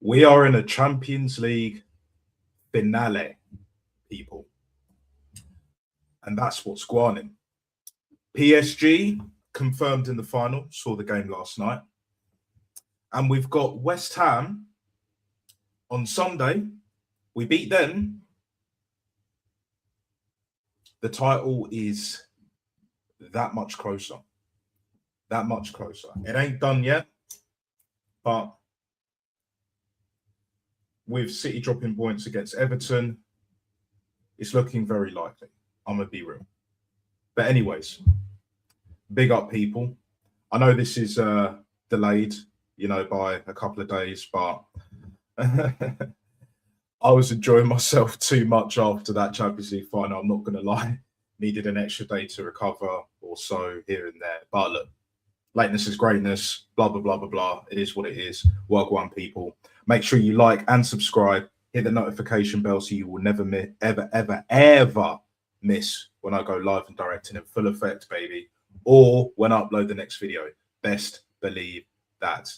We are in a Champions League finale, people. And that's what's going on. PSG confirmed in the final, saw the game last night. And we've got West Ham on Sunday. We beat them. The title is that much closer. That much closer. It ain't done yet, but with City dropping points against Everton, it's looking very likely. I'm going to be real. But anyways, big up, people. I know this is delayed, by a couple of days, but I was enjoying myself too much after that Champions League final. I'm not going to lie. Needed an extra day to recover or so here and there. But look, lateness is greatness, blah, blah, blah, blah, blah. It is what it is. Work one, people. Make sure you like and subscribe. Hit the notification bell so you will never miss, ever miss when I go live and direct and in full effect, baby. Or when I upload the next video. Best believe that.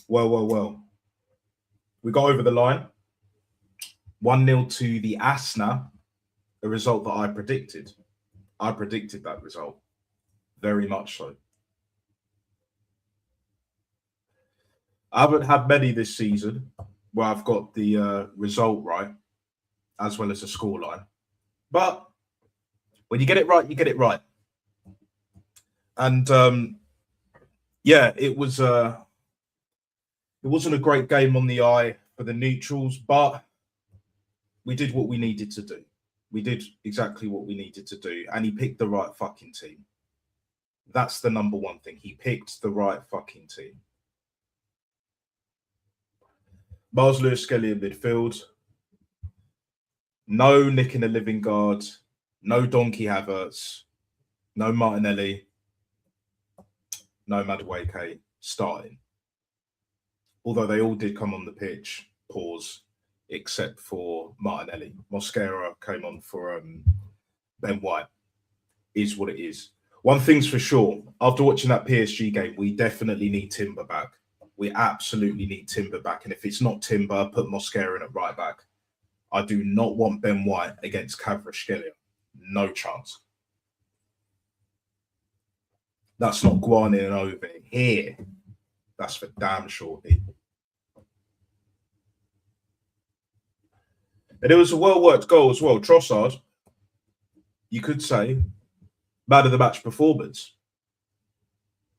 Well. We got over the line. 1-0 to the Asna, a result that I predicted. I predicted that result. Very much so. I haven't had many this season where I've got the result right, as well as the scoreline. But when you get it right, you get it right. And it wasn't a great game on the eye for the neutrals, but we did what we needed to do. We did exactly what we needed to do, and he picked the right fucking team. That's the number one thing. He picked the right fucking team. Miles Lewis-Skelly in midfield. No Nick in the living guard. No Donkey Havertz. No Martinelli. No Madueke starting. Although they all did come on the pitch, except for Martinelli. Mosquera came on for Ben White. Is what it is. One thing's for sure. After watching that PSG game, we definitely need Timber back. We absolutely need Timber back. And if it's not Timber, put Mosquera in at right back. I do not want Ben White against Kvaratskhelia. No chance. That's not Guanin over here. That's for damn sure, people. And it was a well-worked goal as well. Trossard, you could say, man of the match performance.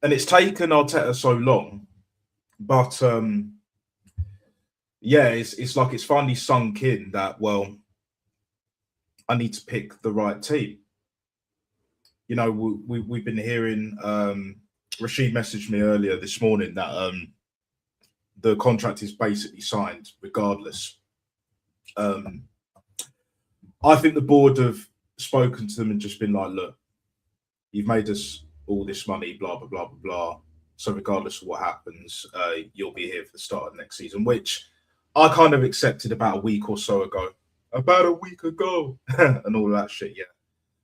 And it's taken Arteta so long, but it's like it's finally sunk in that, well, I need to pick the right team. We've been hearing, Rashid messaged me earlier this morning that the contract is basically signed regardless. I think the board have spoken to them and just been like, look, you've made us all this money, blah, blah, blah, blah, blah. So regardless of what happens, you'll be here for the start of next season, which I kind of accepted about a week or so ago. About a week ago. And all that shit, yeah.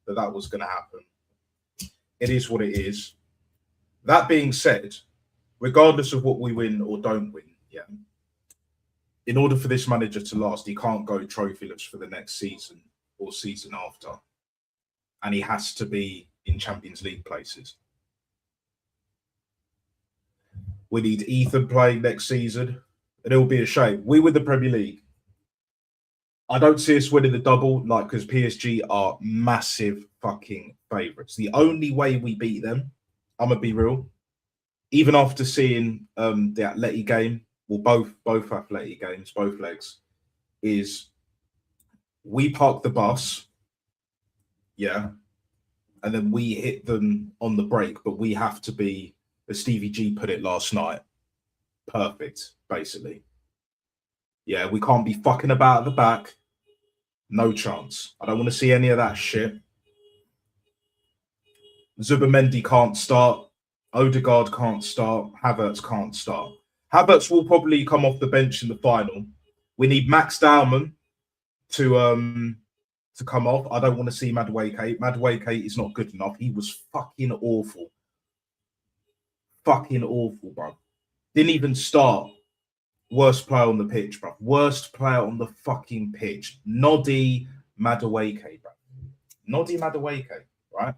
That was going to happen. It is what it is. That being said, regardless of what we win or don't win, yeah, in order for this manager to last, he can't go trophyless for the next season or season after. And he has to be in Champions League places. We need Ethan playing next season, and it'll be a shame. We win the Premier League. I don't see us winning the double, because PSG are massive fucking favourites. The only way we beat them, I'm going to be real, even after seeing the Atleti game, well, both Atleti games, both legs, is we park the bus, yeah, and then we hit them on the break, but we have to be, as Stevie G put it last night, perfect, basically. Yeah, we can't be fucking about at the back. No chance. I don't want to see any of that shit. Zubimendi can't start. Odegaard can't start. Havertz can't start. Havertz will probably come off the bench in the final. We need Max Dowman to come off. I don't want to see Madueke. Madueke is not good enough. He was fucking awful. Fucking awful, bro. Didn't even start Worst player on the pitch, bro. Worst player on the fucking pitch. Noddy Madueke, bro. Noddy Madueke, right?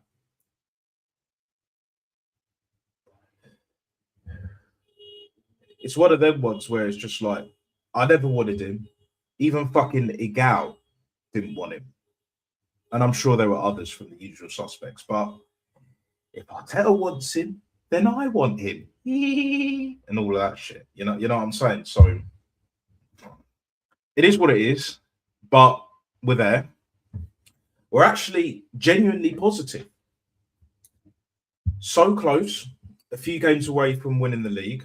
It's one of them ones where it's just like, I never wanted him. Even fucking Igal didn't want him. And I'm sure there were others from the usual suspects. But if Arteta wants him, then I want him. And all of that shit. You know what I'm saying? So it is what it is. But we're there. We're actually genuinely positive. So close. A few games away from winning the league.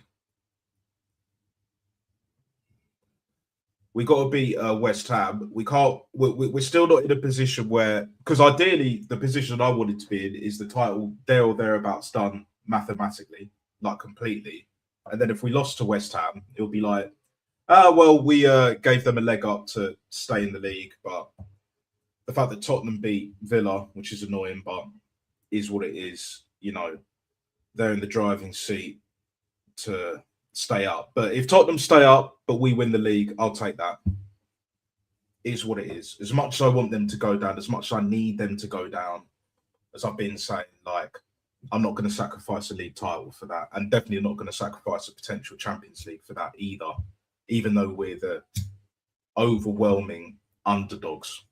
We got to beat West Ham. We can't. We're still not in a position where, because ideally the position I wanted to be in is the title there or thereabouts done mathematically, like completely. And then if we lost to West Ham, it'll be like, well, we gave them a leg up to stay in the league. But the fact that Tottenham beat Villa, which is annoying, but is what it is. You know, they're in the driving seat to stay up. But if Tottenham stay up, but we win the league, I'll take that. It is what it is. As much as I want them to go down, as much as I need them to go down, as I've been saying, like, I'm not going to sacrifice a league title for that. And definitely not going to sacrifice a potential Champions League for that either, even though we're the overwhelming underdogs.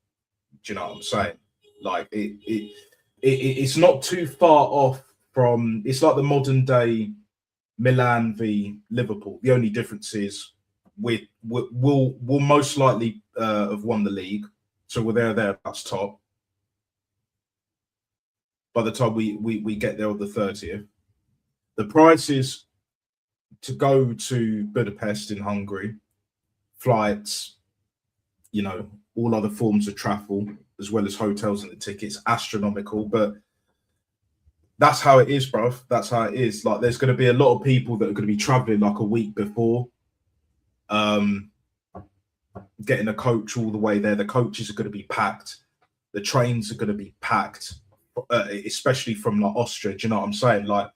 Do you know what I'm saying? Like, it's not too far off from, it's like the modern day Milan v Liverpool. The only difference is we'll most likely have won the league, so we're thereabouts top. By the time we get there on the 30th, the prices to go to Budapest in Hungary, flights, you know, all other forms of travel, as well as hotels and the tickets, astronomical, but that's how it is, bro. That's how it is. Like, there's going to be a lot of people that are going to be traveling like a week before, getting a coach all the way there. The coaches are going to be packed. The trains are going to be packed, especially from like Austria. Do you know what I'm saying? Like,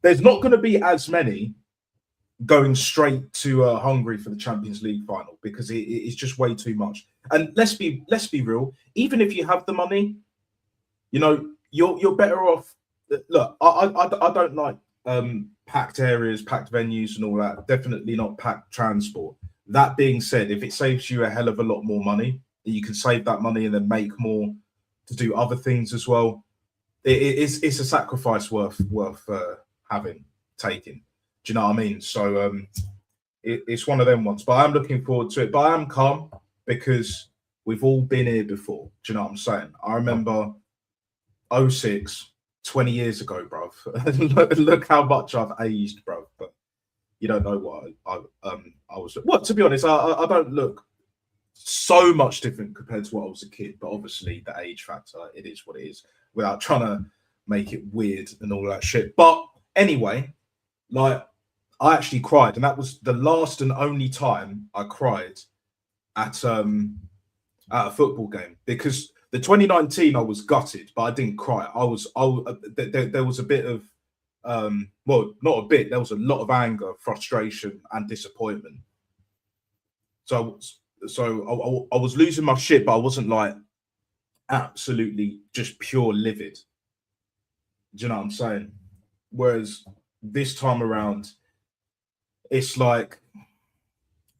there's not going to be as many going straight to Hungary for the Champions League final because it's just way too much. And let's be real. Even if you have the money, you know, you're better off. Look, I don't like packed areas, packed venues and all that. Definitely not packed transport. That being said, if it saves you a hell of a lot more money, you can save that money and then make more to do other things as well. It's a sacrifice worth taking. Do you know what I mean? So it's one of them ones. But I'm looking forward to it. But I am calm because we've all been here before. Do you know what I'm saying? I remember 06. 20 years ago, bro. look how much I've aged, bro. But you don't know what I was. Well, to be honest, I don't look so much different compared to what I was a kid. But obviously, the age factor, it is what it is. Without trying to make it weird and all that shit. But anyway, like, I actually cried, and that was the last and only time I cried at a football game, because the 2019, I was gutted, but I didn't cry. There was a bit of, well, not a bit. There was a lot of anger, frustration, and disappointment. So I was losing my shit, but I wasn't like absolutely just pure livid. Do you know what I'm saying? Whereas this time around, it's like,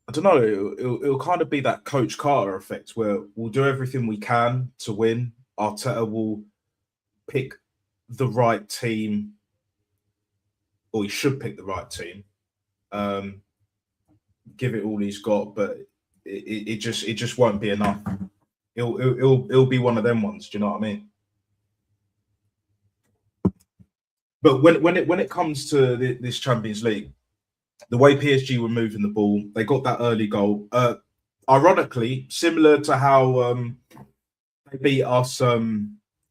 I don't know, it'll kind of be that Coach Carter effect where we'll do everything we can to win. Arteta will pick the right team, or he should pick the right team. Give it all he's got, but it just won't be enough. It'll be one of them ones. Do you know what I mean? But when it comes to this Champions League, the way PSG were moving the ball, they got that early goal. Ironically, similar to how they beat us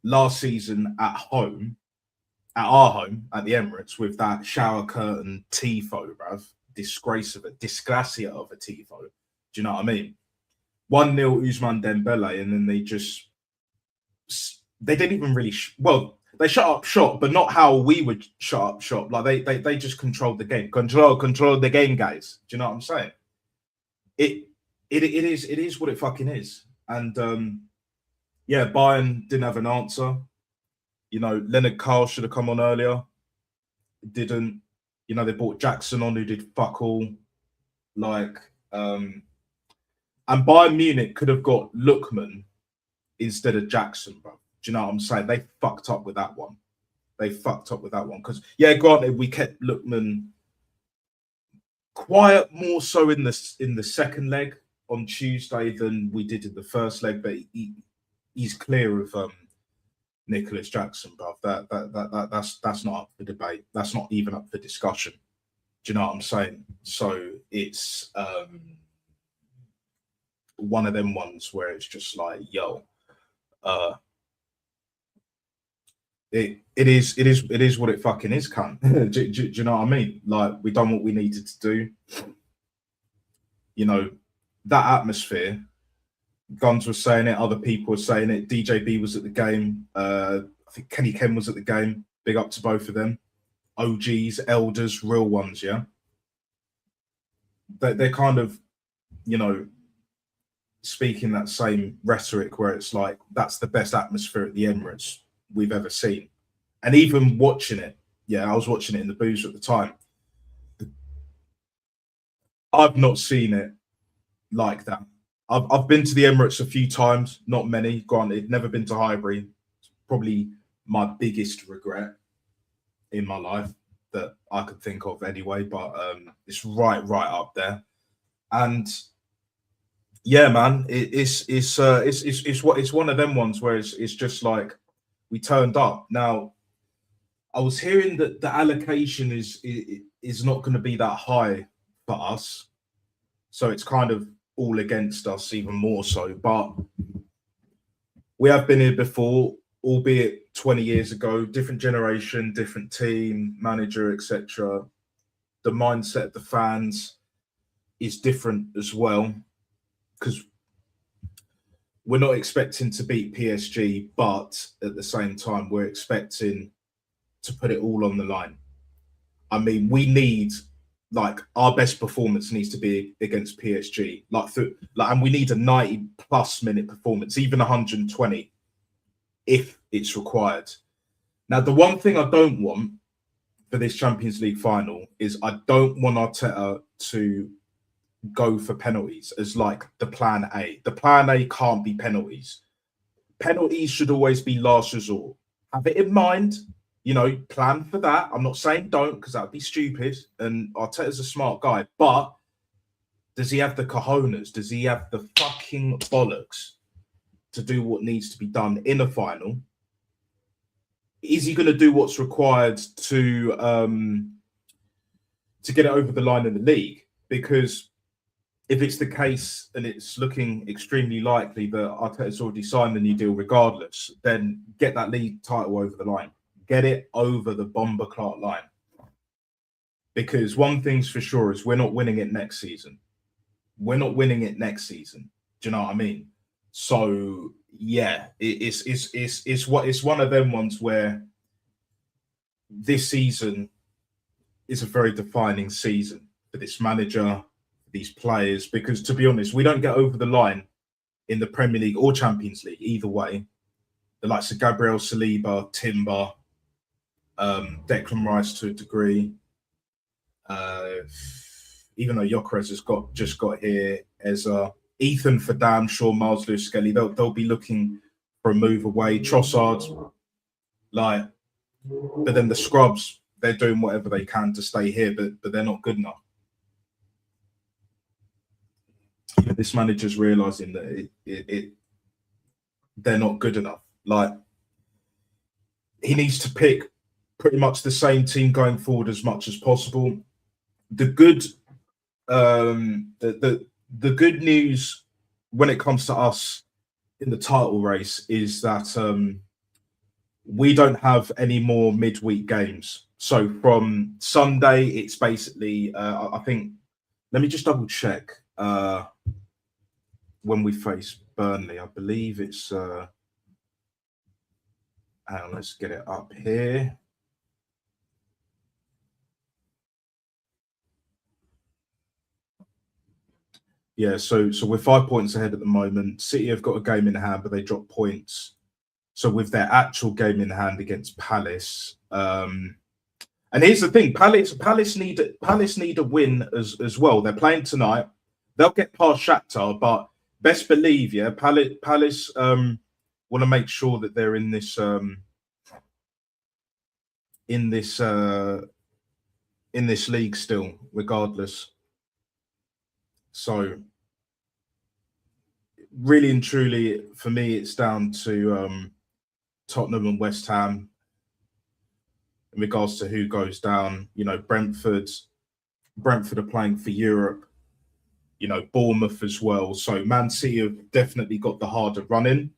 last season at our home at the Emirates with that shower curtain tifo, bruv. Disgracia of a tifo. Do you know what I mean? 1-0 Usman Dembele, and then they didn't even really they shut up shop, but not how we would shut up shop. Like they just controlled the game. Control the game, guys. Do you know what I'm saying? it it is what it fucking is. And yeah, Bayern didn't have an answer. You know, Leonard Carl should have come on earlier. Didn't. You know, they brought Jackson on who did fuck all. Like, and Bayern Munich could have got Lookman instead of Jackson, bro. Do you know what I'm saying? They fucked up with that one. They fucked up with that one. Because, yeah, granted, we kept Lookman quiet more so in the second leg on Tuesday than we did in the first leg, but he's clear of Nicholas Jackson, bro. That's not up for debate. That's not even up for discussion. Do you know what I'm saying? So it's one of them ones where it's just like, yo, it is what it fucking is, cunt. do you know what I mean? Like, we done what we needed to do. You know, that atmosphere. Guns was saying it, other people were saying it. DJB was at the game. I think Kenny Ken was at the game. Big up to both of them. OGs, elders, real ones, yeah. They're kind of, you know, speaking that same rhetoric where it's like, that's the best atmosphere at the Emirates we've ever seen. And even watching it, yeah, I was watching it in the booth at the time. I've not seen it like that. I've been to the Emirates a few times, not many, granted, never been to Highbury. It's probably my biggest regret in my life that I could think of anyway, but it's right up there. And yeah, man, it's one of them ones where it's just like we turned up. Now, I was hearing that the allocation is not going to be that high for us, so it's kind of all against us even more so. But we have been here before, albeit 20 years ago, different generation, different team, manager, etc. The mindset of the fans is different as well, because we're not expecting to beat PSG, but at the same time, we're expecting to put it all on the line. I mean, we need, like, our best performance needs to be against PSG, and we need a 90+ minute performance, even 120, if it's required. Now, the one thing I don't want for this Champions League final is I don't want Arteta to go for penalties as like the plan A. The plan A can't be penalties. Penalties should always be last resort. Have it in mind, you know, plan for that. I'm not saying don't, because that would be stupid. And Arteta's a smart guy, but does he have the cojones? Does he have the fucking bollocks to do what needs to be done in a final? Is he going to do what's required to get it over the line in the league? Because if it's the case, and it's looking extremely likely that Arteta's already signed the new deal regardless, then get that league title over the line. Get it over the Bomber Clark line. Because one thing's for sure is we're not winning it next season. We're not winning it next season. Do you know what I mean? So yeah, it's one of them ones where this season is a very defining season for this manager, these players, because to be honest, we don't get over the line in the Premier League or Champions League either way. The likes of Gabriel Saliba, Timber, Declan Rice to a degree, even though Gyökeres has just got here as Ethan for damn sure, Miles Lewis Skelly, they'll be looking for a move away. Trossard, like, but then the scrubs, they're doing whatever they can to stay here, but they're not good enough. This manager's realizing that they're not good enough. Like, he needs to pick pretty much the same team going forward as much as possible. The good, the good news when it comes to us in the title race is that we don't have any more midweek games. So from Sunday, it's basically, I think, let me just double check. When we face Burnley, I believe it's hang on, let's get it up here. Yeah, so we're 5 points ahead at the moment. City have got a game in hand, but they dropped points. So with their actual game in hand against Palace, and here's the thing: Palace need a win as well. They're playing tonight. They'll get past Shakhtar, but best believe, yeah, Palace want to make sure that they're in this in this league still, regardless. So really and truly, for me, it's down to Tottenham and West Ham in regards to who goes down. You know, Brentford are playing for Europe. You know, Bournemouth as well. So Man City have definitely got the harder running.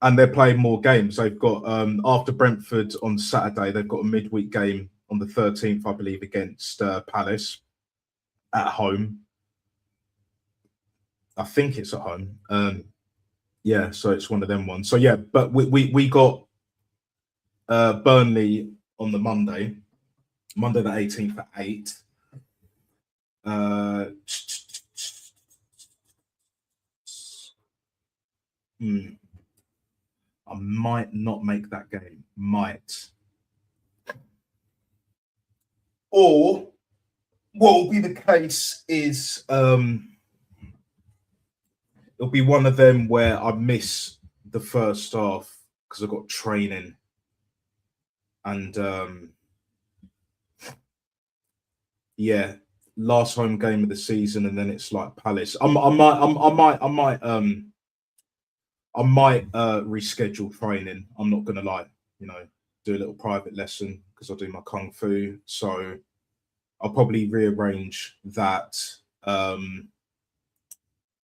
And they're playing more games. They've got, after Brentford on Saturday, they've got a midweek game on the 13th, I believe, against Palace at home. I think it's at home. Yeah, so it's one of them ones. So yeah, but we got Burnley on the Monday the 18th at 8. I might not make that game. Might. Or what will be the case is it'll be one of them where I miss the first half because I've got training. And yeah, last home game of the season, and then it's like Palace. I might reschedule training. I'm not gonna lie, you know, do a little private lesson because I do my kung fu. So I'll probably rearrange that.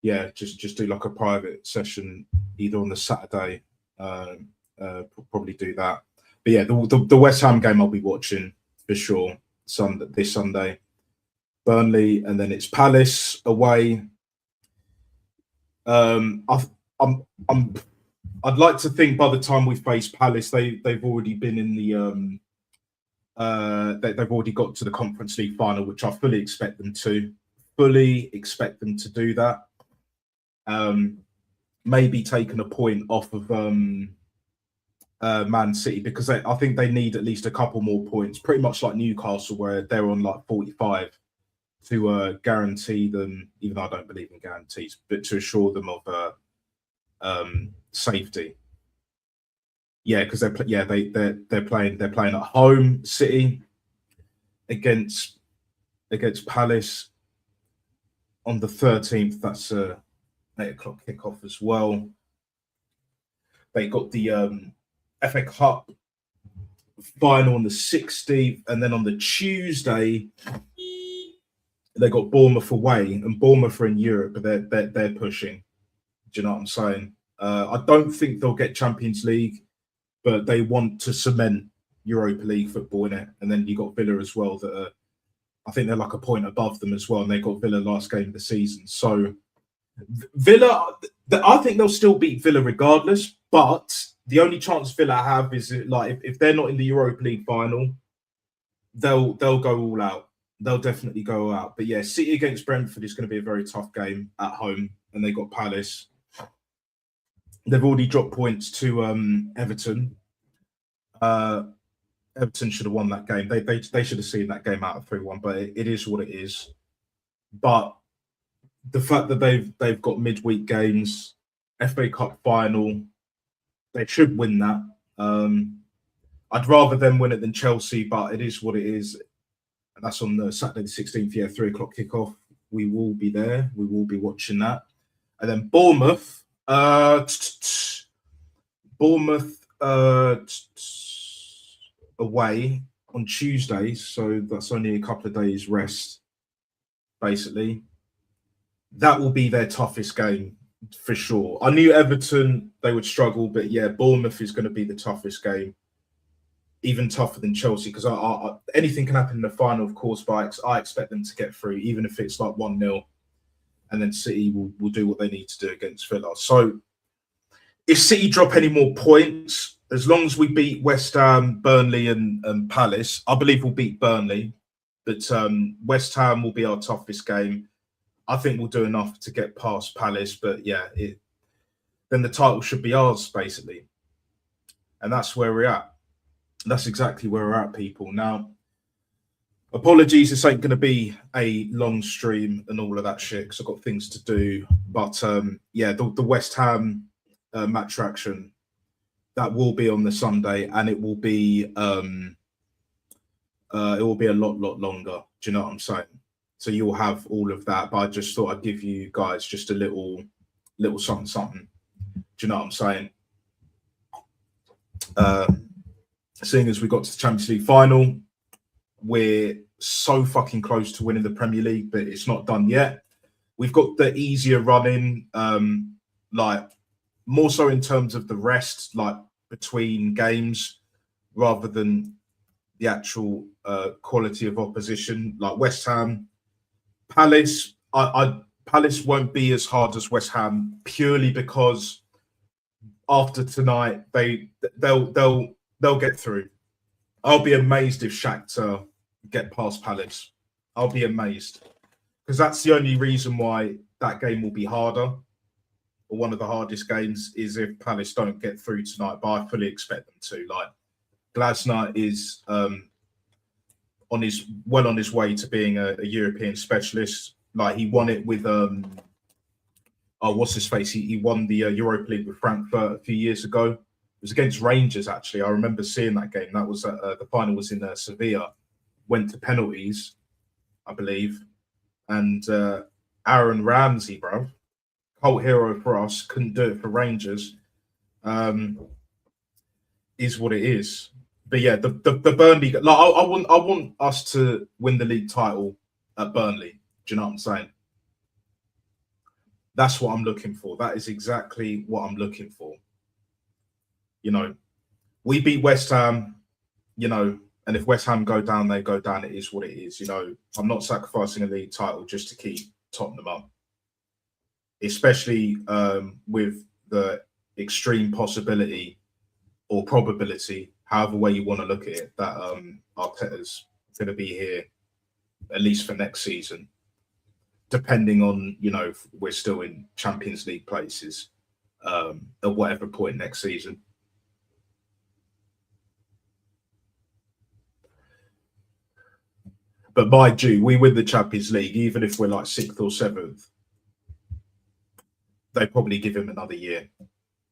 Yeah, just do like a private session either on the Saturday. Probably do that. But yeah, the West Ham game I'll be watching for sure. This Sunday, Burnley, and then it's Palace away. I'd like to think by the time we face Palace, they've already been in the they've already got to the Conference League final, which I fully expect them to. Fully expect them to do that. Maybe taking a point off of Man City because I think they need at least a couple more points, pretty much like Newcastle, where they're on like 45 to guarantee them. Even though I don't believe in guarantees, but to assure them of safety. Yeah, because they're playing at home, City against Palace on the 13th. That's a 8:00 kickoff as well. They got the FA Cup final on the 16th, and then on the Tuesday they got Bournemouth away, and Bournemouth are in Europe, but they're pushing. Do you know what I'm saying? I don't think they'll get Champions League, but they want to cement Europa League football in it. And then you got Villa as well that I think they're like a point above them as well, and they got Villa last game of the season. So Villa, I think they'll still beat Villa regardless, but the only chance Villa have is like if they're not in the Europa League final, they'll go all out. They'll definitely go out. But yeah, City against Brentford is going to be a very tough game at home, and they got Palace. They've already dropped points to Everton. Everton should have won that game. They should have seen that game out of 3-1, but it is what it is. But the fact that they've got midweek games, FA Cup final, they should win that. I'd rather them win it than Chelsea, but it is what it is. And that's on the Saturday the 16th, yeah, 3:00 kickoff. We will be there. We will be watching that. And then Bournemouth, away on Tuesday, so that's only a couple of days rest, basically. That will be their toughest game for sure. I knew Everton, they would struggle, but yeah, Bournemouth is going to be the toughest game, even tougher than Chelsea, because anything can happen in the final, of course, but I expect them to get through, even if it's like 1-0, and then City will do what they need to do against Villa. So if City drop any more points, as long as we beat West Ham, Burnley, and Palace, I believe we'll beat Burnley, but West Ham will be our toughest game. I think we'll do enough to get past Palace, but yeah, then the title should be ours, basically. And that's where we're at. That's exactly where we're at, people. Now, apologies, this ain't going to be a long stream and all of that shit because I've got things to do. But yeah, the West Ham match action, that will be on the Sunday, and it will be a lot longer. Do you know what I'm saying? So you'll have all of that. But I just thought I'd give you guys just a little something. Do you know what I'm saying? Seeing as we got to the Champions League final, we're so fucking close to winning the Premier League, but it's not done yet. We've got the easier running, like more so in terms of the rest, like between games, rather than the actual quality of opposition. Like West Ham, Palace, Palace won't be as hard as West Ham purely because after tonight they'll get through. I'll be amazed if Shakhtar get past Palace. I'll be amazed because that's the only reason why that game will be harder, or one of the hardest games, is if Palace don't get through tonight. But I fully expect them to. Like Glasner is on his way to being a European specialist. Like he won it with what's his face? He won the Europa League with Frankfurt a few years ago. It was against Rangers, actually. I remember seeing that game. That was the final was in Sevilla. Went to penalties, I believe. And Aaron Ramsey, bro, cult hero for us, couldn't do it for Rangers. Is what it is. But yeah, the Burnley. Like, I want us to win the league title at Burnley. Do you know what I'm saying? That's what I'm looking for. That is exactly what I'm looking for. You know, we beat West Ham, you know, and if West Ham go down, they go down. It is what it is. You know, I'm not sacrificing a league title just to keep Tottenham up, especially with the extreme possibility or probability, however way you want to look at it, that Arteta's going to be here at least for next season, depending on, you know, if we're still in Champions League places at whatever point next season. But mind you, we win the Champions League, even if we're like 6th or 7th, they probably give him another year.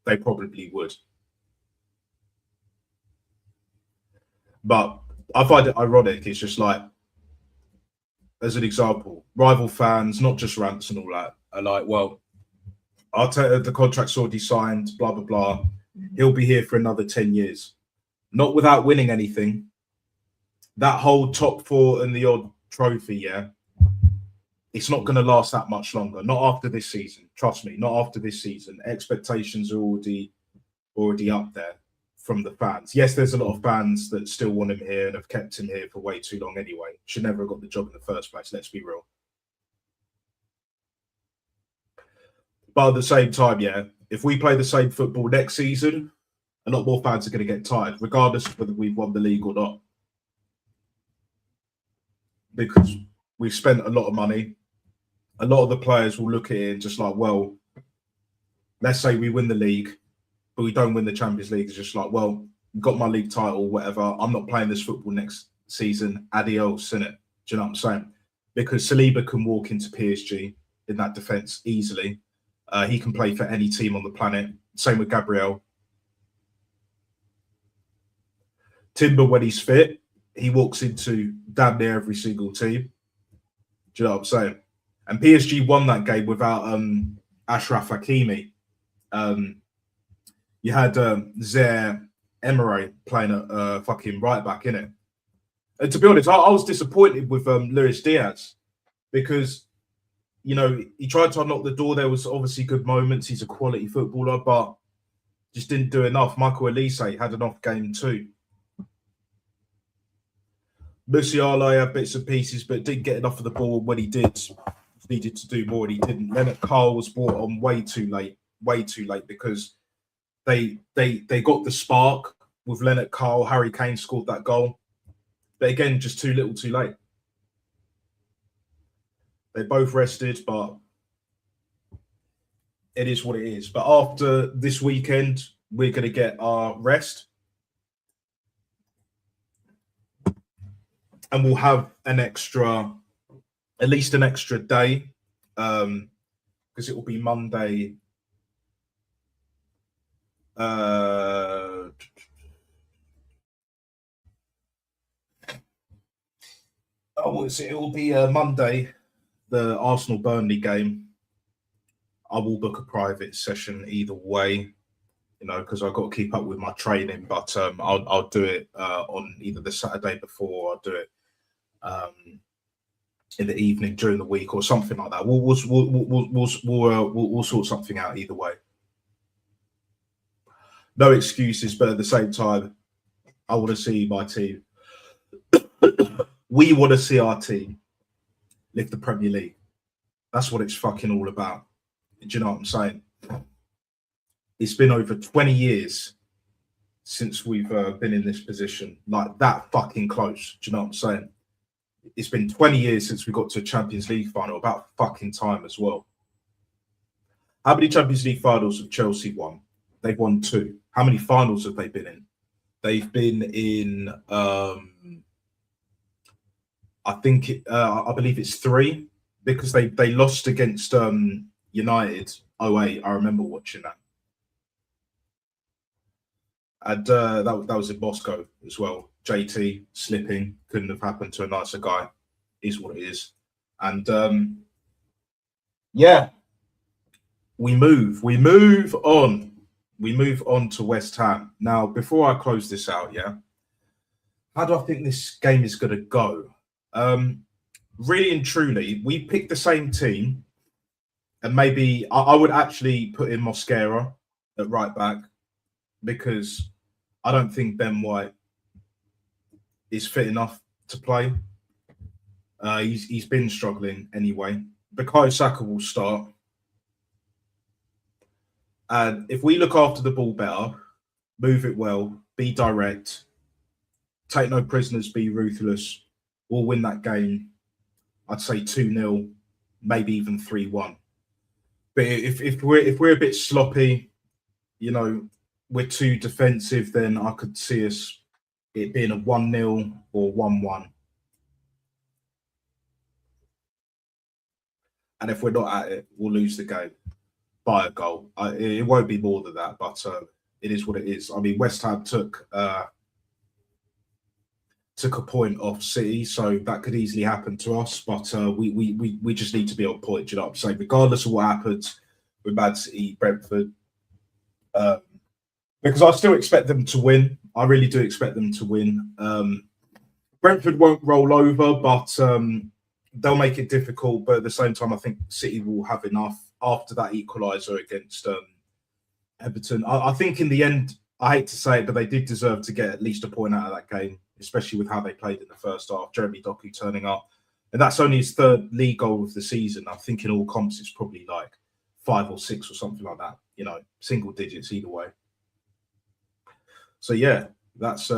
They probably would. But I find it ironic. It's just like, as an example, rival fans, not just rants and all that, are like, well, Arteta, the contract's already signed, blah, blah, blah. He'll be here for another 10 years. Not without winning anything. That whole top 4 and the odd trophy, yeah, it's not going to last that much longer. Not after this season. Trust me, not after this season. Expectations are already up there from the fans. Yes, there's a lot of fans that still want him here and have kept him here for way too long anyway. Should never have got the job in the first place, let's be real. But at the same time, yeah, if we play the same football next season, a lot more fans are going to get tired, regardless of whether we've won the league or not. Because we've spent a lot of money. A lot of the players will look at it and just like, well, let's say we win the league, but we don't win the Champions League. It's just like, well, got my league title, whatever. I'm not playing this football next season. Adios, innit? Do you know what I'm saying? Because Saliba can walk into PSG in that defence easily. He can play for any team on the planet. Same with Gabriel. Timber, when he's fit, he walks into damn near every single team. Do you know what I'm saying? And PSG won that game without Ashraf Hakimi. You had Zaire Emery playing a fucking right back, innit? And to be honest, I was disappointed with Luis Diaz because, you know, he tried to unlock the door. There was obviously good moments. He's a quality footballer, but just didn't do enough. Michael Elise had an off game too. Musiala had bits and pieces, but didn't get enough of the ball when he did. Needed to do more and he didn't. Leonard Carl was brought on way too late because they got the spark with Leonard Carl. Harry Kane scored that goal. But again, just too little too late. They both rested, but it is what it is. But after this weekend, we're going to get our rest. And we'll have at least an extra day, because it will be Monday. It will be Monday, the Arsenal Burnley game. I will book a private session either way, because I've got to keep up with my training. But I'll do it on either the Saturday before, or I'll do it in the evening during the week, or something like that. We'll sort something out either way. No excuses, but at the same time, I want to see my team. We want to see our team lift the Premier League. That's what it's fucking all about. Do you know what I'm saying? It's been over 20 years since we've been in this position, like that fucking close. Do you know what I'm saying? It's been 20 years since we got to a Champions League final. About fucking time as well. How many Champions League finals have Chelsea won? They've won 2. How many finals have they been in? They've been in, I believe it's 3, because they lost against United 08. I remember watching that. And that was in Moscow as well. JT slipping, couldn't have happened to a nicer guy. Is what it is. And yeah, we move on. We move on to West Ham. Now, before I close this out, how do I think this game is going to go? Really and truly, we picked the same team, and maybe I would actually put in Mosquera at right back, because I don't think Ben White is fit enough to play. He's been struggling anyway. Bukayo Saka will start. And if we look after the ball better, move it well, be direct, take no prisoners, be ruthless, we'll win that game. I'd say 2-0, maybe even 3-1. But if we're a bit sloppy, we're too defensive, then I could see it being a 1-0 or 1-1. And if we're not at it, we'll lose the game by a goal. It won't be more than that, but it is what it is. I mean, West Ham took a point off City, so that could easily happen to us. But we just need to be on point. You know what I'm saying? Regardless of what happens with Man City, Brentford, because I still expect them to win. I really do expect them to win. Brentford won't roll over, but they'll make it difficult. But at the same time, I think City will have enough after that equaliser against Everton. I think in the end, I hate to say it, but they did deserve to get at least a point out of that game, especially with how they played in the first half. Jeremy Doku turning up. And that's only his 3rd league goal of the season. I think in all comps, it's probably like 5 or 6 or something like that. Single digits either way. So yeah, that's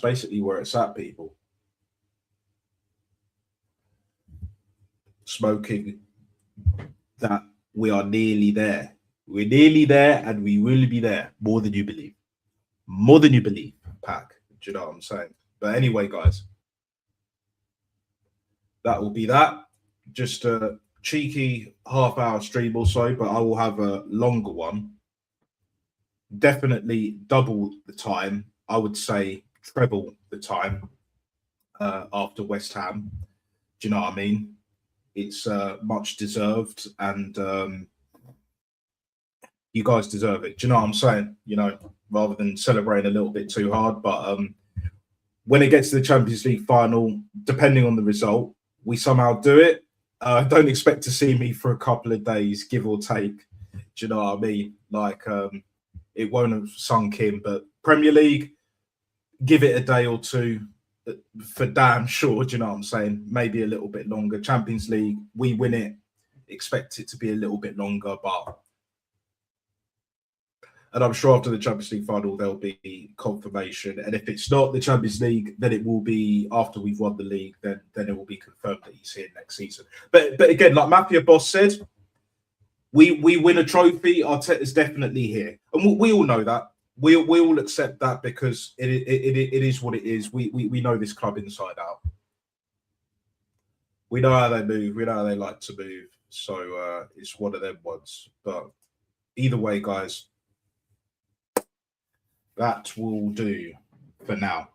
basically where it's at, people. Smoking that we are nearly there. We're nearly there, and we will be there. More than you believe. More than you believe, Pack. Do you know what I'm saying? But anyway, guys, that will be that. Just a cheeky half-hour stream or so, but I will have a longer one. Definitely double the time. I would say treble the time after West Ham. Do you know what I mean? It's much deserved, and you guys deserve it. Do you know what I'm saying? Rather than celebrating a little bit too hard. But when it gets to the Champions League final, depending on the result, we somehow do it. Don't expect to see me for a couple of days, give or take. Do you know what I mean? Like, it won't have sunk in. But Premier League, give it a day or two for damn sure. Do you know what I'm saying? Maybe a little bit longer. Champions League, we win it. Expect it to be a little bit longer, but And I'm sure after the Champions League final, there'll be confirmation. And if it's not the Champions League, then it will be after we've won the league. Then it will be confirmed that he's here next season. But again, like Mafia Boss said, we win a trophy. Arteta's definitely here, and we all know that. We all accept that because it is what it is. We know this club inside out. We know how they move. We know how they like to move. So it's one of them ones. But either way, guys, that will do for now.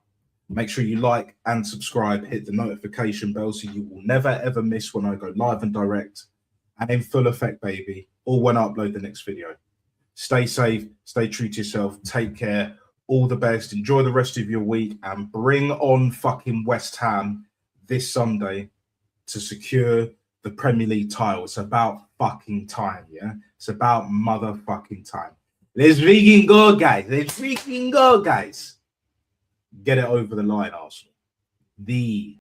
Make sure you like and subscribe. Hit the notification bell so you will never, ever miss when I go live and direct and in full effect, baby, or when I upload the next video. Stay safe. Stay true to yourself. Take care. All the best. Enjoy the rest of your week and bring on fucking West Ham this Sunday to secure the Premier League title. It's about fucking time, yeah? It's about motherfucking time. Let's freaking go, guys. Let's freaking go, guys. Get it over the line, Arsenal.